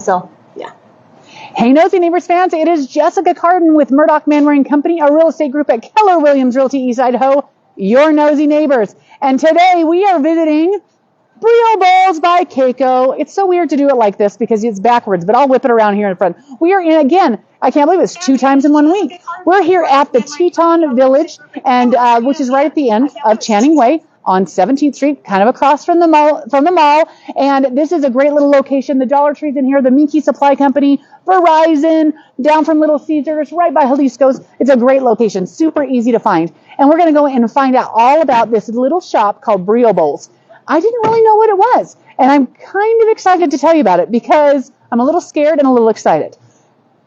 So, yeah. Hey, Nosy Neighbors fans, it is Jessica Cardon with Murdock Manwaring Company, a real estate group at Keller Williams Realty East Idaho, your nosy neighbors. And today we are visiting Brio Bowls by Keiko. It's so weird to do it like this because it's backwards, but I'll whip it around here in front. We are in, again, I can't believe it's 2 times in 1 week. We're here at the Teton Village, and which is right at the end of Channing Way on 17th Street, kind of across from the mall. And this is a great little location. The Dollar Tree's in here, the Minky Supply Company, Verizon, down from Little Caesars, right by Jalisco's. It's a great location, super easy to find. And we're going to go and find out all about this little shop called Brio Bowls. I didn't really know what it was, and I'm kind of excited to tell you about it because I'm a little scared and a little excited.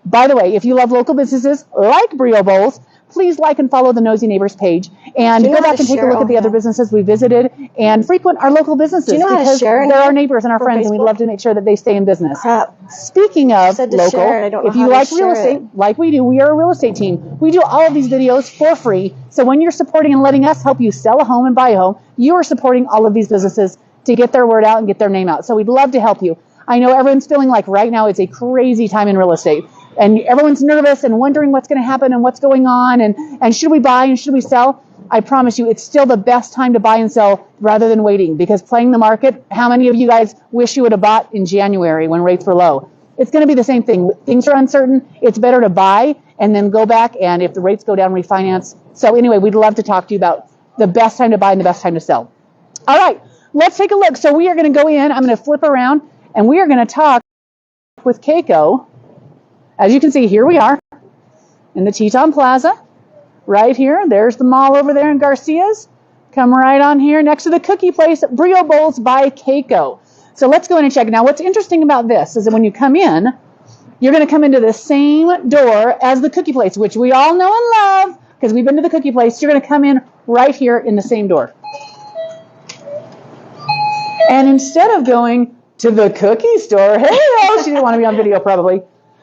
By the way, if you love local businesses like Brio Bowls, please like and follow the Nosy Neighbors page and go back and take a look at the other businesses we visited and frequent our local businesses because they're our neighbors and our friends and we'd love to make sure that they stay in business. Speaking of local, if you like real estate, like we do, we are a real estate team. We do all of these videos for free. So when you're supporting and letting us help you sell a home and buy a home, you are supporting all of these businesses to get their word out and get their name out. So we'd love to help you. I know everyone's feeling like right now it's a crazy time in real estate. And everyone's nervous and wondering what's going to happen and what's going on and should we buy and should we sell? I promise you, it's still the best time to buy and sell rather than waiting because playing the market, how many of you guys wish you would have bought in January when rates were low? It's going to be the same thing. Things are uncertain. It's better to buy and then go back and if the rates go down, refinance. So anyway, we'd love to talk to you about the best time to buy and the best time to sell. All right, let's take a look. So we are going to go in. I'm going to flip around and we are going to talk with Keiko. As you can see, here we are in the Teton Plaza, right here. There's the mall over there in Garcia's. Come right on here next to the cookie place, Brio Bowls by Keiko. So let's go in and check. Now, what's interesting about this is that when you come in, you're going to come into the same door as the cookie place, which we all know and love because we've been to the cookie place. You're going to come in right here in the same door. And instead of going to the cookie store, hey, oh, she didn't want to be on video probably.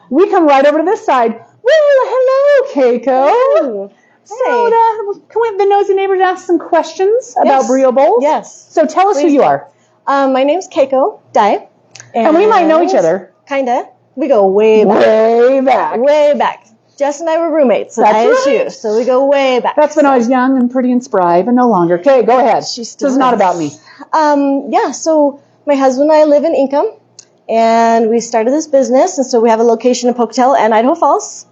We come right over to this side. Well, hello, Keiko. Hello. So, can the Nosy Neighbors ask some questions about Brio Bowls? Yes. So tell us who you are. My name's Keiko Dai. And we might know each other. Kinda. We go way back. Way back. Way back. Jess and I were roommates at ISU, right. So we go way back. That's when I was young and pretty and spry, but no longer. Okay, go ahead. This is not about me. So my husband and I live in Income. And we started this business, and so we have a location in Pocatello and Idaho Falls.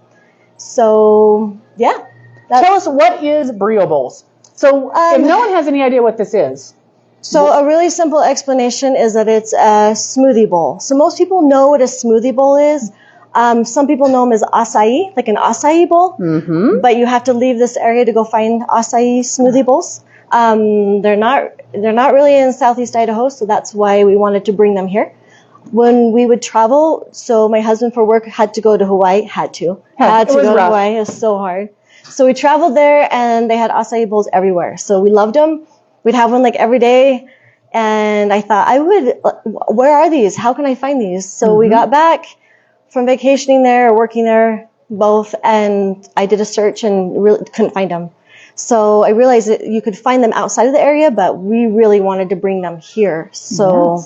So, yeah. Tell us, what is Brio Bowls? So, if no one has any idea what this is. So, a really simple explanation is that it's a smoothie bowl. So, most people know what a smoothie bowl is. Some people know them as acai, like an acai bowl. Mm-hmm. But you have to leave this area to go find acai smoothie bowls. They're not really in Southeast Idaho, so that's why we wanted to bring them here. When we would travel, so my husband for work had to go to Hawaii, had to go to Hawaii. It was so hard. So we traveled there and they had acai bowls everywhere. So we loved them. We'd have one like every day. And I thought, where are these? How can I find these? So we got back from vacationing there, working there, both. And I did a search and really couldn't find them. So I realized that you could find them outside of the area, but we really wanted to bring them here. So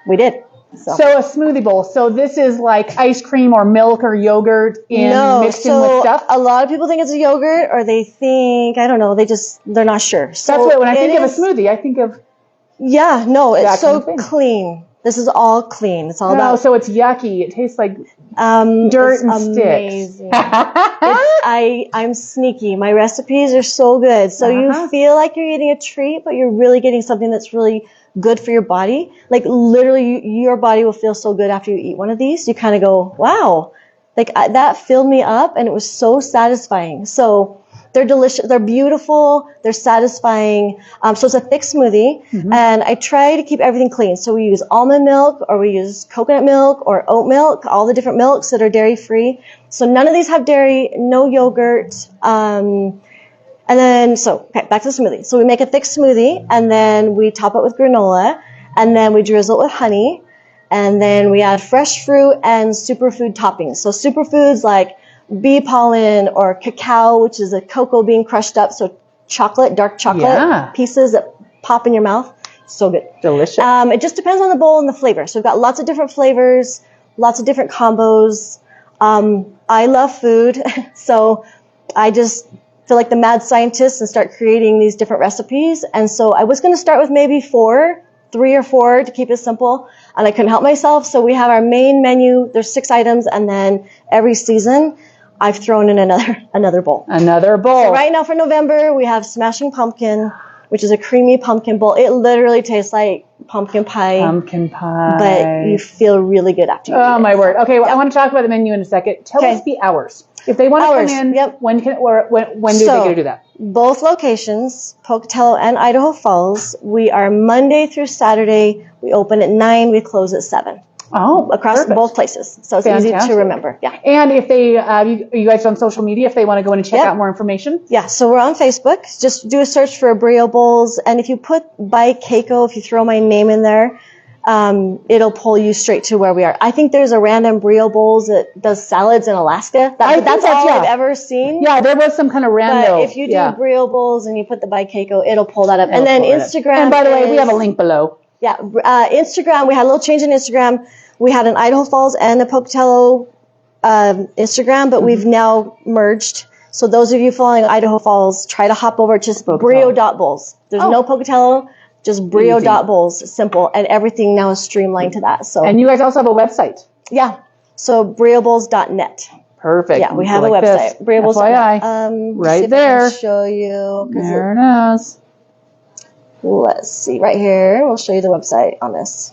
we did. So a smoothie bowl. So this is like ice cream or milk or yogurt mixed in with stuff? A lot of people think it's a yogurt or they think, I don't know, they're not sure. So that's what, when I think of a smoothie, I think of... Yeah, no, it's so clean. This is all clean. It's all about... so it's yucky. It tastes like dirt and sticks. I'm sneaky. My recipes are so good. So you feel like you're eating a treat, but you're really getting something that's really good for your body. Like literally your body will feel so good after you eat one of these. You kind of go, wow, like that filled me up and it was so satisfying. So they're delicious. They're beautiful. They're satisfying. So it's a thick smoothie and I try to keep everything clean. So we use almond milk or we use coconut milk or oat milk, all the different milks that are dairy free. So none of these have dairy, no yogurt. And then, back to the smoothie. So we make a thick smoothie, and then we top it with granola, and then we drizzle it with honey, and then we add fresh fruit and superfood toppings. So superfoods like bee pollen or cacao, which is a cocoa bean crushed up, so chocolate, dark chocolate pieces that pop in your mouth. So good. Delicious. It just depends on the bowl and the flavor. So we've got lots of different flavors. lots of different combos. I love food, so I just feel like the mad scientist and start creating these different recipes. And so I was going to start with maybe 3 or 4 to keep it simple, and I couldn't help myself. So we have our main menu. There's 6 items, and then every season I've thrown in another bowl. Another bowl. So right now for November, we have Smashing Pumpkin, which is a creamy pumpkin bowl. It literally tastes like pumpkin pie. Pumpkin pie. But you feel really good after you eat Oh, it. my word. Okay, well, I want to talk about the menu in a second. Tell us the hours. If they want to come in, when do they get to do that? Both locations, Pocatello and Idaho Falls, we are Monday through Saturday. We open at 9. We close at 7. Oh, across both places. So it's easy to remember. Yeah. And if they, you guys on social media, if they want to go in and check out more information? Yeah. So we're on Facebook. Just do a search for Brio Bowls. And if you put by Keiko, if you throw my name in there, it'll pull you straight to where we are. I think there's a random Brio Bowls that does salads in Alaska. That's all I've ever seen. Yeah, there was some kind of random. But if you do Brio Bowls and you put the by Keiko, it'll pull that up. And then Instagram. And by the way, we have a link below. Yeah, Instagram, we had a little change in Instagram. We had an Idaho Falls and a Pocatello Instagram, but we've now merged. So those of you following Idaho Falls, try to hop over to just Brio.Bowls. There's no Pocatello, just Brio.Bowls. Simple. And everything now is streamlined to that. So. And you guys also have a website. Yeah. So BrioBowls.net. Perfect. Yeah, we have a website. BrioBowls.net. Right there. I can show you. There it is. Let's see, right here. We'll show you the website on this.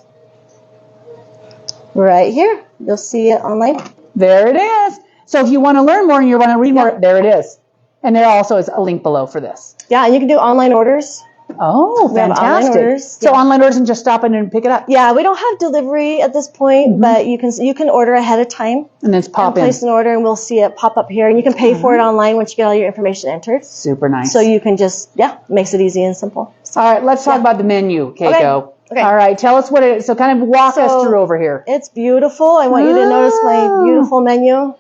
Right here. You'll see it online. There it is. So if you want to learn more and you want to read more, there it is. And there also is a link below for this. Yeah, and you can do online orders. Oh, fantastic. Online orders. So online orders and just stop in and pick it up. Yeah, we don't have delivery at this point, but you can order ahead of time. And then pop in. Place an order and we'll see it pop up here. And you can pay for it online once you get all your information entered. Super nice. So you can just, makes it easy and simple. All right, let's talk about the menu, Keiko. Okay. All right, tell us what it is. So kind of walk us through over here. It's beautiful. I want you to notice my beautiful menu.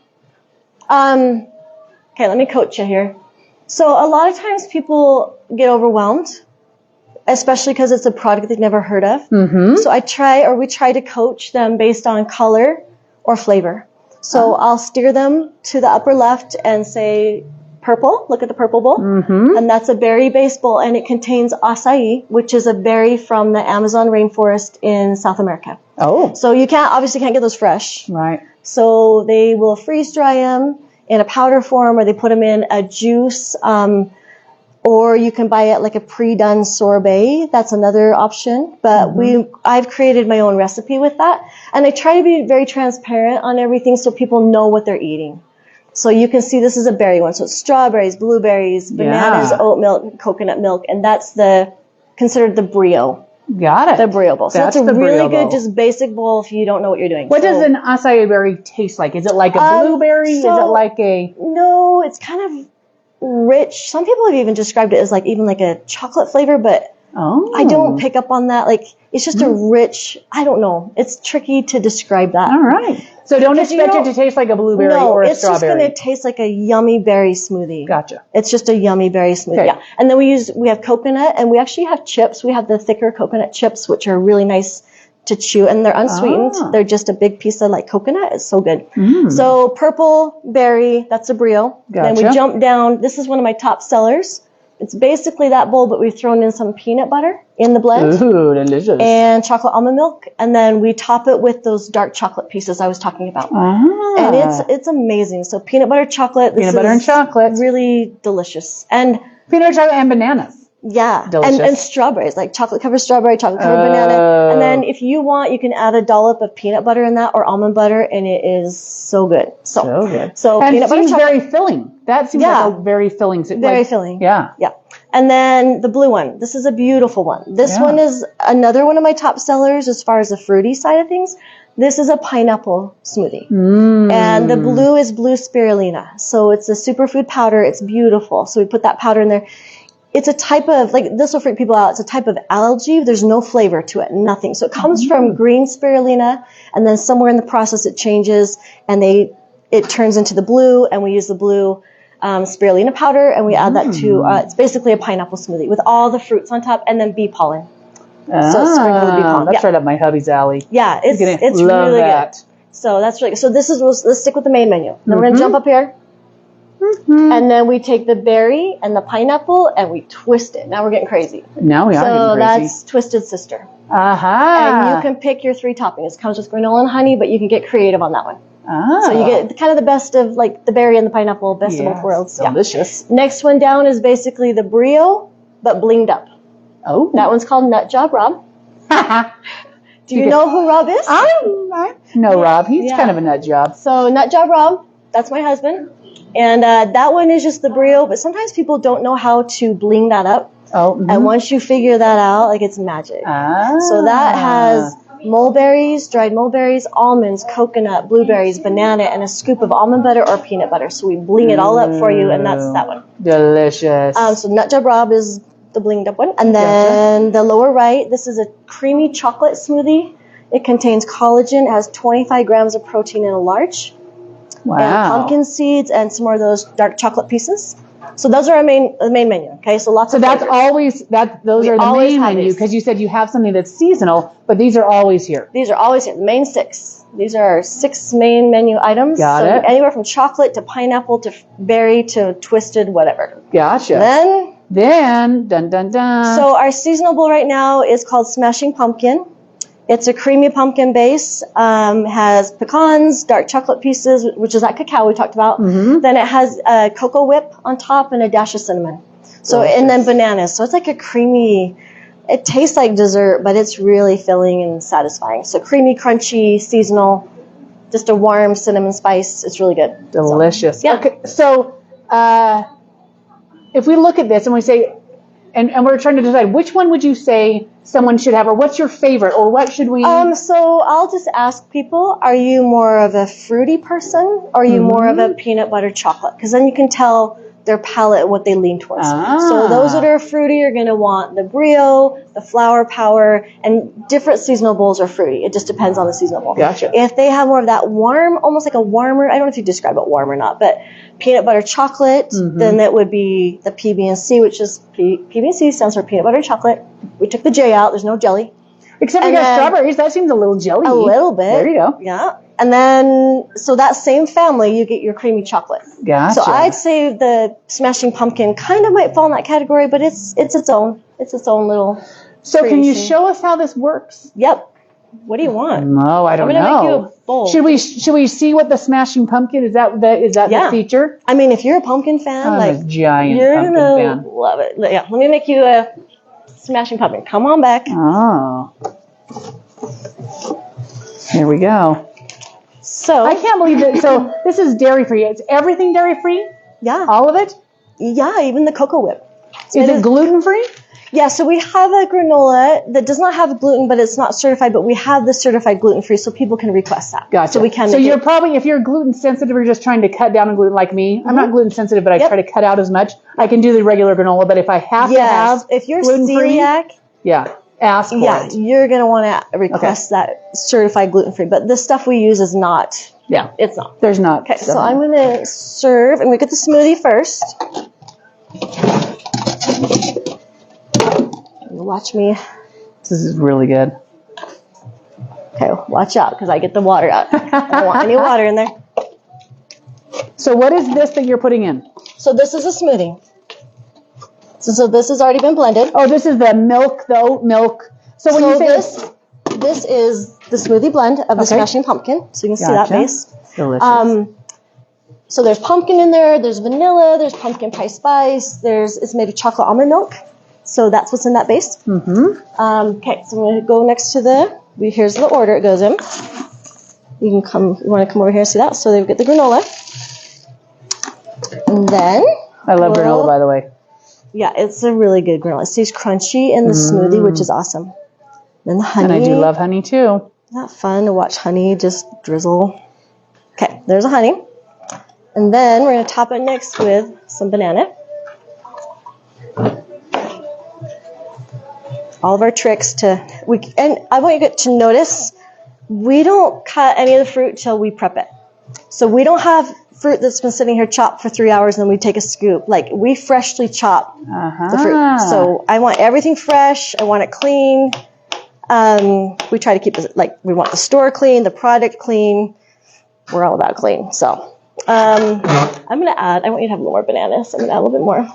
Okay, let me coach you here. So a lot of times people get overwhelmed, especially because it's a product they've never heard of. So we try to coach them based on color or flavor. So I'll steer them to the upper left and say, purple, look at the purple bowl. And that's a berry-based bowl, and it contains acai, which is a berry from the Amazon rainforest in South America. Oh. So you obviously can't get those fresh. Right. So they will freeze dry them in a powder form, or they put them in a juice, or you can buy it like a pre-done sorbet. That's another option. But I've created my own recipe with that, and I try to be very transparent on everything so people know what they're eating. So you can see this is a berry one. So it's strawberries, blueberries, bananas, oat milk, coconut milk, and that's considered the Brio. Got it. The Brio bowl. So it's a really good, just basic bowl if you don't know what you're doing. What does an acai berry taste like? Is it like a blueberry? Is it like a... No, it's kind of rich. Some people have even described it as even like a chocolate flavor, but I don't pick up on that. It's just a rich, I don't know. It's tricky to describe that. All right. So don't expect it to taste like a blueberry or a strawberry. No, it's just going to taste like a yummy berry smoothie. Gotcha. It's just a yummy berry smoothie. Okay. Yeah. And then we have coconut, and we actually have chips. We have the thicker coconut chips, which are really nice to chew, and they're unsweetened. They're just a big piece of coconut. It's so good. So purple berry, that's a Brio. Gotcha. Then we jump down. This is one of my top sellers. It's basically that bowl, but we've thrown in some peanut butter in the blend. Ooh, delicious. And chocolate almond milk. And then we top it with those dark chocolate pieces I was talking about. And it's amazing. So peanut butter chocolate. Peanut butter and chocolate. Really delicious. And peanut butter chocolate and bananas. Yeah. Delicious. And strawberries, like chocolate covered strawberry, chocolate covered banana. And then if you want, you can add a dollop of peanut butter in that or almond butter, and it is so good. So good. So and peanut butter seems very filling. That seems like a very filling. Very filling. Yeah. Yeah. And then the blue one. This is a beautiful one. This one is another one of my top sellers as far as the fruity side of things. This is a pineapple smoothie. And the blue is blue spirulina. So it's a superfood powder. It's beautiful. So we put that powder in there. It's a type of, this will freak people out. It's a type of algae. There's no flavor to it, nothing. So it comes from green spirulina, and then somewhere in the process it changes, and it turns into the blue, and we use the blue spirulina powder, and we add that to, it's basically a pineapple smoothie with all the fruits on top, and then bee pollen. So sprinkle the bee pollen. That's right up my hubby's alley. Yeah, it's really that. good. So that's really good. So let's stick with the main menu. Then we're going to jump up here. And then we take the berry and the pineapple and we twist it. Now we're getting crazy. Now we are getting crazy. So that's Twisted Sister. Aha. And you can pick your 3 toppings. It comes with granola and honey, but you can get creative on that one. Ah. So you get kind of the best of like the berry and the pineapple, best of both worlds. Delicious. Yeah. Next one down is basically the Brio, but blinged up. Oh. That one's called Nut Job Rob. Do you know who Rob is? I know Rob. He's kind of a nut job. So Nut Job Rob, that's my husband. And that one is just the Brio, but sometimes people don't know how to bling that up. Oh. And once you figure that out, like it's magic. Ah. So that has mulberries, dried mulberries, almonds, coconut, blueberries, banana, and a scoop of almond butter or peanut butter. So we bling it all up for you, and that's that one. Delicious. So Nut Job Rob is the blinged up one. And then the lower right, this is a creamy chocolate smoothie. It contains collagen, has 25 grams of protein in a large. Wow. And pumpkin seeds and some more of those dark chocolate pieces. So those are the main menu. Okay, so lots of that's flavors. always those are the main menu because you said you have something that's seasonal, but these are always here. These are always here. The main 6. These are 6 main menu items. Got it. Anywhere from chocolate to pineapple to berry to twisted, whatever. Gotcha. Then dun dun dun. So our seasonal bowl right now is called Smashing Pumpkin. It's a creamy pumpkin base, has pecans, dark chocolate pieces, which is that cacao we talked about. Then it has a cocoa whip on top and a dash of cinnamon. So, and then bananas. So it's like a creamy, it tastes like dessert, but it's really filling and satisfying. So creamy, crunchy, seasonal, just a warm cinnamon spice. It's really good. Delicious. So, yeah. Okay, so if we look at this and we say, and we're trying to decide which one would you say someone should have, or what's your favorite, or what should we? So I'll just ask people: are you more of a fruity person, or are you more of a peanut butter chocolate? Because then you can tell their palate and what they lean towards. So those that are fruity are going to want the Brio, the Flower Power, and different seasonal bowls are fruity. It just depends on the seasonal bowl. Gotcha. If they have more of that warm, almost like a warmer, I don't know if you describe it warm or not, but peanut butter chocolate, then that would be the PB&C, which is PB&C stands for peanut butter chocolate. We took the J out. There's no jelly. Except we got strawberries. That seems a little jelly. A little bit. There you go. Yeah. And then, so that same family, you get your creamy chocolate. Gotcha. So I'd say the Smashing Pumpkin kind of might fall in that category, but it's its own little. So creation. can you show us how this works? Yep. What do you want? No, I don't know. I'm gonna make you a bowl. Should we see what the Smashing Pumpkin is? That the feature? I mean, if you're a pumpkin fan, I'm a giant you're pumpkin gonna fan. love it. Yeah. Let me make you a Smashing Pumpkin. Come on back. Oh. Here we go. So I can't believe it. So this is dairy free. It's everything dairy free? Yeah. All of it? Yeah, even the cocoa whip. Is it gluten free? Yeah, so we have a granola that does not have gluten, but it's not certified, but we have the certified gluten-free, so people can request that. Gotcha. So we can. So you're probably, if you're gluten sensitive or just trying to cut down on gluten like me, I'm not gluten sensitive, but I try to cut out as much. I can do the regular granola, but if I have to have if you're gluten-free, celiac, ask for it. you're going to want to request that certified gluten-free, but the stuff we use is not. Yeah. It's not. There's not. Okay, so I'm going to serve, and we get the smoothie first. Watch me. This is really good. Okay, watch out, because I get the water out. I don't want any water in there. So what is this that you're putting in? So this is a smoothie. So this has already been blended. Oh, this is the milk, though, milk. So when you say this is the smoothie blend of the Smashing Pumpkin. So you can see that base. Delicious. So there's pumpkin in there, there's vanilla, there's pumpkin pie spice, it's made of chocolate almond milk. So that's what's in that base. Okay, so I'm going to go next to here's the order it goes in. You want to come over here and see that? So they get the granola. And then I love granola, by the way. Yeah, it's a really good granola. It stays crunchy in the smoothie, which is awesome. Then the honey. And I do love honey too. Isn't that fun to watch honey just drizzle? Okay, there's the honey. And then we're going to top it next with some banana. All of our tricks and I want you to notice, we don't cut any of the fruit till we prep it. So we don't have fruit that's been sitting here chopped for 3 hours and then we take a scoop. Like, we freshly chop the fruit. So I want everything fresh. I want it clean. We try to keep it, we want the store clean, the product clean. we're all about clean. So I'm going to add, I want you to have a little more bananas. I'm going to add a little bit more.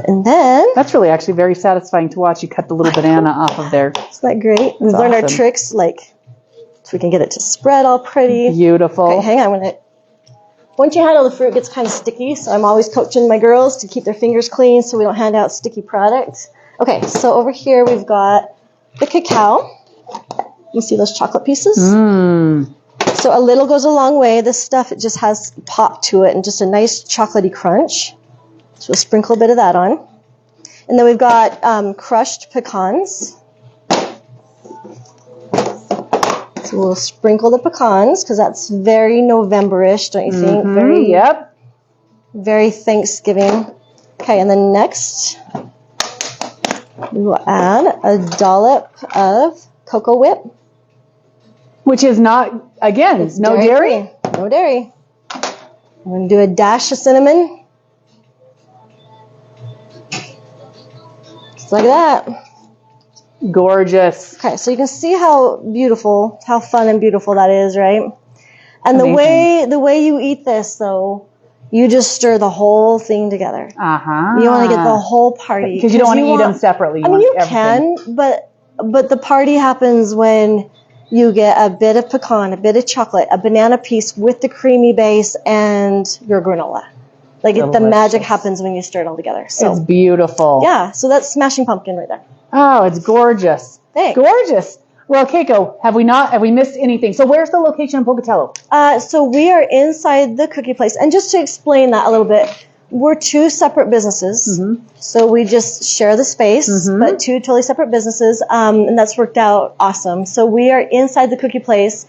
And then... That's really actually very satisfying to watch you cut the little banana off of there. Isn't that great? We've learned our tricks, like, so we can get it to spread all pretty. Beautiful. Okay, hang on. Once you handle the fruit, it gets kind of sticky, so I'm always coaching my girls to keep their fingers clean so we don't hand out sticky product. Okay, so over here we've got the cacao. You see those chocolate pieces? So a little goes a long way. This stuff, it just has pop to it and just a nice chocolatey crunch. So we'll sprinkle a bit of that on. And then we've got crushed pecans. So we'll sprinkle the pecans because that's very November-ish, don't you think? Very Thanksgiving. Okay, and then next we will add a dollop of cocoa whip. Which is not, again, it's no dairy? No dairy. I'm going to do a dash of cinnamon. Just like that. Gorgeous. Okay, so you can see how beautiful, how fun and beautiful that is, right? And the way you eat this, though, you just stir the whole thing together. You want to get the whole party. Because you don't want to eat them separately. You can, but the party happens when you get a bit of pecan, a bit of chocolate, a banana piece with the creamy base, and your granola. Like the magic happens when you stir it all together. So it's beautiful. Yeah, so that's smashing pumpkin right there. Oh, it's gorgeous. Thanks. Gorgeous. Well, Keiko, have we missed anything? So where's the location in Pocatello? So we are inside the cookie place. And just to explain that a little bit, we're two separate businesses. So we just share the space, but two totally separate businesses. And that's worked out awesome. So we are inside the cookie place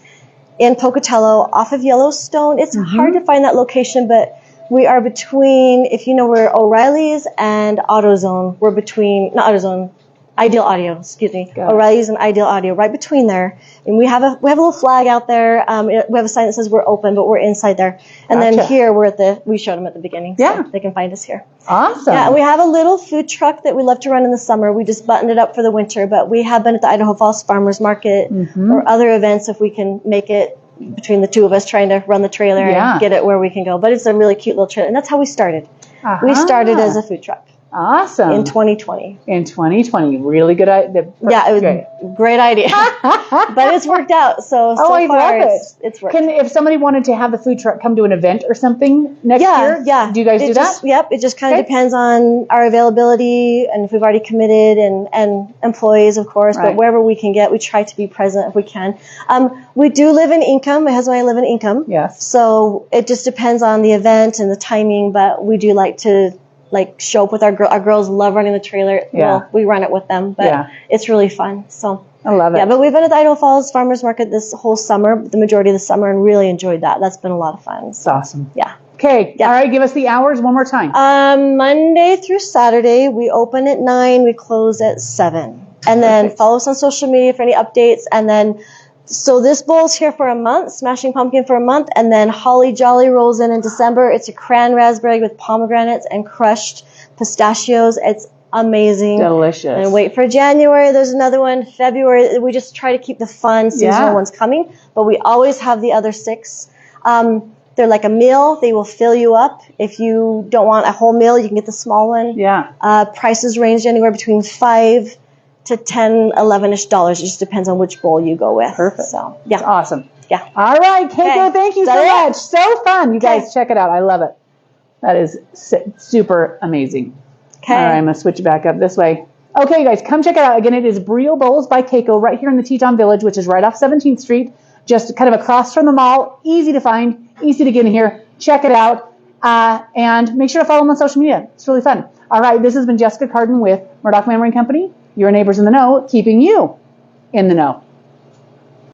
in Pocatello off of Yellowstone. It's hard to find that location, but we are between, if you know where O'Reilly's and AutoZone, we're between, not AutoZone, Ideal Audio, excuse me. O'Reilly's and Ideal Audio, right between there. And we have a little flag out there. We have a sign that says we're open, but we're inside there. And then here we showed them at the beginning. So they can find us here. Awesome. Yeah, we have a little food truck that we love to run in the summer. We just buttoned it up for the winter, but we have been at the Idaho Falls Farmers Market or other events if we can make it between the two of us trying to run the trailer and get it where we can go. But it's a really cute little trailer. And that's how we started. We started as a food truck. Awesome. In 2020. In 2020. Really good idea. Yeah, it was a great idea. But it's worked out. So far, it's worked. If somebody wanted to have the food truck come to an event or something next year, do you guys do that? Yep. It just kind of depends on our availability and if we've already committed and employees, of course. But wherever we can get, we try to be present if we can. We do live in Income. My husband and I live in Income. Yes. So it just depends on the event and the timing. But we do like to show up with our girls love running the trailer. Well, we run it with them, but it's really fun. So I love it. Yeah, but we've been at the Idaho Falls Farmers Market this whole summer, the majority of the summer, and really enjoyed that. That's been a lot of fun. It's awesome. Yeah. Okay. All right. Give us the hours one more time. Monday through Saturday, we open at 9, we close at 7. And then follow us on social media for any updates. And then, so this bowl's here for a month, Smashing Pumpkin for a month, and then Holly Jolly rolls in December. It's a cran raspberry with pomegranates and crushed pistachios. It's amazing. Delicious. And wait for January. There's another one. February. We just try to keep the fun seasonal ones coming, but we always have the other 6. They're like a meal. They will fill you up. If you don't want a whole meal, you can get the small one. Yeah. Prices range anywhere between $5 to $10, $11-ish. It just depends on which bowl you go with. Perfect. So, yeah. That's awesome. Yeah. All right, Keiko, thank you so much. So fun. You guys check it out. I love it. That is super amazing. Okay. All right, I'm going to switch it back up this way. Okay, guys, come check it out. Again, it is Brio Bowls by Keiko right here in the Teton Village, which is right off 17th Street, just kind of across from the mall. Easy to find, easy to get in here. Check it out. And make sure to follow them on social media. It's really fun. All right, this has been Jessica Cardon with Murdock Manwaring Company, your neighbors in the know, keeping you in the know.